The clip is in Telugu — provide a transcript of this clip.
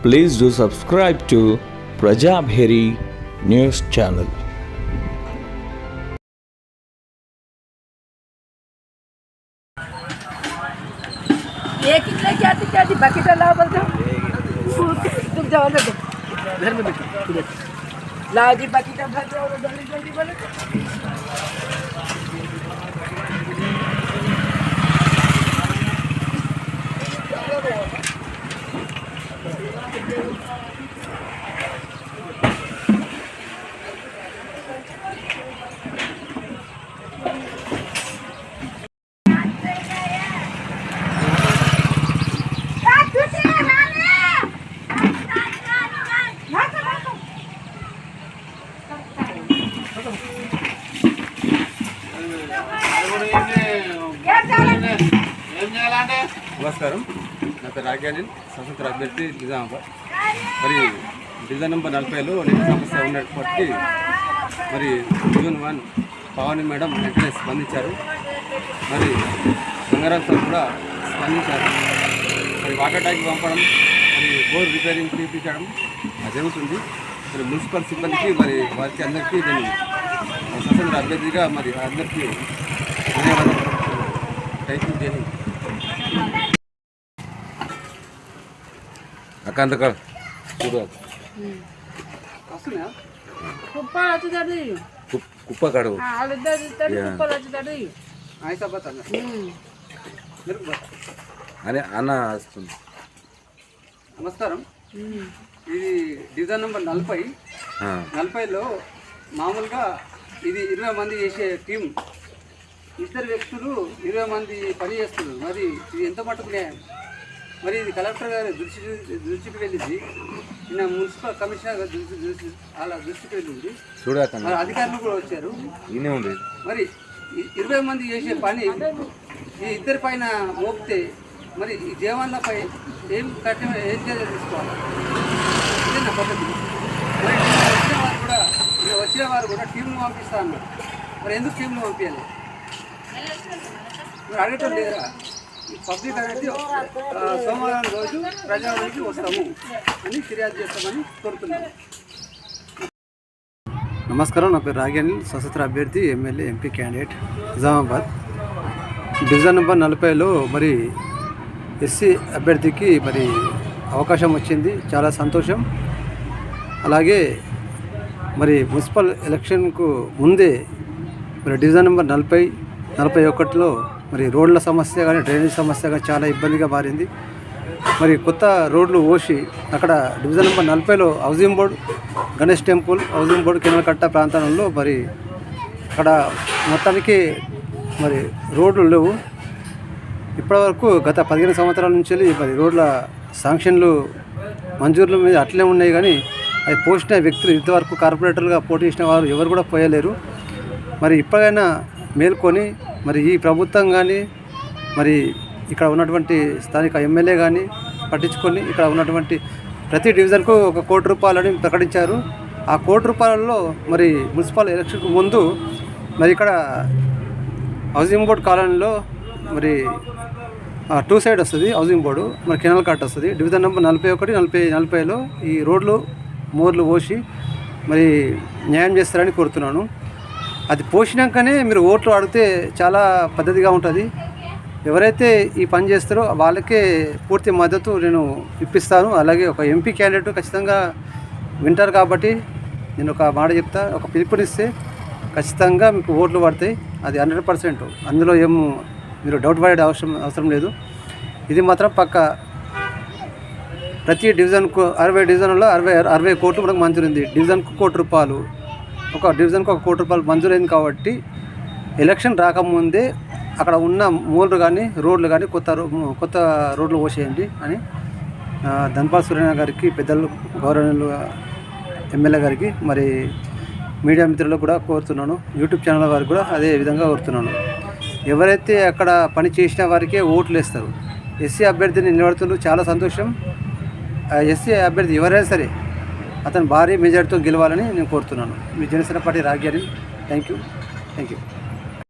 Please do subscribe to Prajabheri News Channel. ये कितने क्या थी बकेट लाओ बोलते तुम जाओ ना घर में बैठो लाओ जी बकेट भर दो और जल्दी जल्दी बोले నమస్కారం. నా పేరు రాఘవేంద్ర, స్వతంత్ర అభ్యర్థి నిజామాబాద్. మరి డివిజన్ నెంబర్ 40లో నీటి సమస్య ఉన్నప్పటికీ మరి జూన్ 1 పవని మేడం వెంటనే స్పందించారు. మరి గంగారాం సార్ కూడా స్పందించారు. మరి వాటర్ ట్యాంక్ పంపడం, మరి బోర్ రిపేరింగ్ తీపించడం జరుగుతుంది. మరి మున్సిపల్ సిబ్బందికి మరి వారికి అందరికీ నేను స్వతంత్ర అభ్యర్థిగా మరి అందరికీ ధన్యవాదాలు. Thank you. జై హింద్. అకాంతకాడ కుప్పకాడ అని అన్న వస్తుంది. నమస్కారం. ఇది డివిజన్ నెంబర్ 40లో మామూలుగా ఇది 20 మంది చేసే టీం. ఇద్దరు వ్యక్తులు 20 మంది పని చేస్తున్నారు. మరి ఇది ఎంత మటుకు న్యాయం? మరి ఇది కలెక్టర్ గారి దృష్టికి వెళ్ళింది, నిన్న మున్సిపల్ కమిషనర్ గారి అలా దృష్టికి వెళ్ళింది. మరి అధికారులు కూడా వచ్చారు. మరి 20 మంది చేసే పని ఈ ఇద్దరి పైన మోపితే మరి ఈ జవాన్లపై ఏం చర్య తీసుకోవాలి? ఇదే నా పద్ధతి. మరి వచ్చిన వారు కూడా టీంను పంపిస్తా అన్నారు. మరి ఎందుకు టీంను పంపించాలి? మరి అడగటం లేదురా. ఈ పబ్లిక్ అనేది సోమవారం రోజు ప్రజావానికి వస్తాము అని ఫిర్యాదు చేస్తామని కోరుతున్నాము. నమస్కారం. నా పేరు రాఘవేంద్ర, స్వతంత్ర అభ్యర్థి, MLA MP candidate Nizamabad. Division number 40లో మరి ఎస్సీ అభ్యర్థికి మరి అవకాశం వచ్చింది, చాలా సంతోషం. అలాగే మరి మున్సిపల్ ఎలక్షన్కు ముందే మరి డివిజన్ నెంబర్ 40-41లో మరి రోడ్ల సమస్య కానీ డ్రైనేజ్ సమస్య కానీ చాలా ఇబ్బందిగా మారింది. మరి కొత్త రోడ్లు పోసి అక్కడ డివిజన్ నెంబర్ 40లో housing board, Ganesh temple, housing board, Kinalakatta ప్రాంతంలో మరి అక్కడ మొత్తానికి మరి రోడ్లు లేవు. ఇప్పటివరకు గత 15 సంవత్సరాల నుంచి మరి రోడ్ల శాంక్షన్లు మంజూర్ల మీద అట్లే ఉన్నాయి, కానీ అవి పోసిన వ్యక్తులు ఇంతవరకు కార్పొరేటర్గా పోటీ చేసిన వారు ఎవరు కూడా పోయలేరు. మరి ఇప్పటికైనా మేల్కొని మరి ఈ ప్రభుత్వం కానీ మరి ఇక్కడ ఉన్నటువంటి స్థానిక ఎమ్మెల్యే కానీ పట్టించుకొని ఇక్కడ ఉన్నటువంటి ప్రతి డివిజన్కు 1 కోటి రూపాయలని ప్రకటించారు. ఆ 1 కోటి రూపాయలలో మరి మున్సిపల్ ఎలక్షన్కు ముందు మరి ఇక్కడ హౌసింగ్ బోర్డు కాలనీలో మరి 2 సైడ్ వస్తుంది హౌసింగ్ బోర్డు, మరి కెనాల్ కట్ వస్తుంది. డివిజన్ నెంబర్ 41-40లో ఈ రోడ్లు మోర్లు పోసి మరి న్యాయం చేస్తారని కోరుతున్నాను. అది పోసినాకనే మీరు ఓట్లు అడిగితే చాలా పద్ధతిగా ఉంటుంది. ఎవరైతే ఈ పని చేస్తారో వాళ్ళకే పూర్తి మద్దతు నేను ఇప్పిస్తాను. అలాగే ఒక ఎంపీ క్యాండిడేట్ ఖచ్చితంగా వింటారు కాబట్టి నేను ఒక మాట చెప్తా, ఒక పిలుపునిస్తే ఖచ్చితంగా మీకు ఓట్లు పడతాయి. అది 100%. అందులో ఏం మీరు డౌట్ పడే అవసరం లేదు. ఇది మాత్రం పక్క. ప్రతి డివిజన్కు 60 డివిజన్లో 60 కోట్లు మనకు మంజూరింది. డివిజన్కు 1 కోటి రూపాయలు, ఒక డివిజన్కు 1 కోటి రూపాయలు మంజూరైంది. కాబట్టి ఎలక్షన్ రాకముందే అక్కడ ఉన్న మూలలు కానీ రోడ్లు కానీ కొత్త రోడ్లు పోసేయండి అని ధన్పాల్ సూర్యనారాయణ గారికి, పెద్దలు గౌరవనీయులు ఎమ్మెల్యే గారికి, మరి మీడియా మిత్రులకు కూడా కోరుతున్నాను. యూట్యూబ్ ఛానల్ వారికి కూడా అదే విధంగా కోరుతున్నాను. ఎవరైతే అక్కడ పని చేసిన వారికే ఓట్లు వేస్తారు. ఎస్సీ అభ్యర్థిని నిలబడుతున్నారు, చాలా సంతోషం. ఎస్సీ అభ్యర్థి ఎవరైనా సరే అతను భారీ మెజార్టీతో గెలవాలని నేను కోరుతున్నాను. మీ Janasena party Raghavendra. Thank you.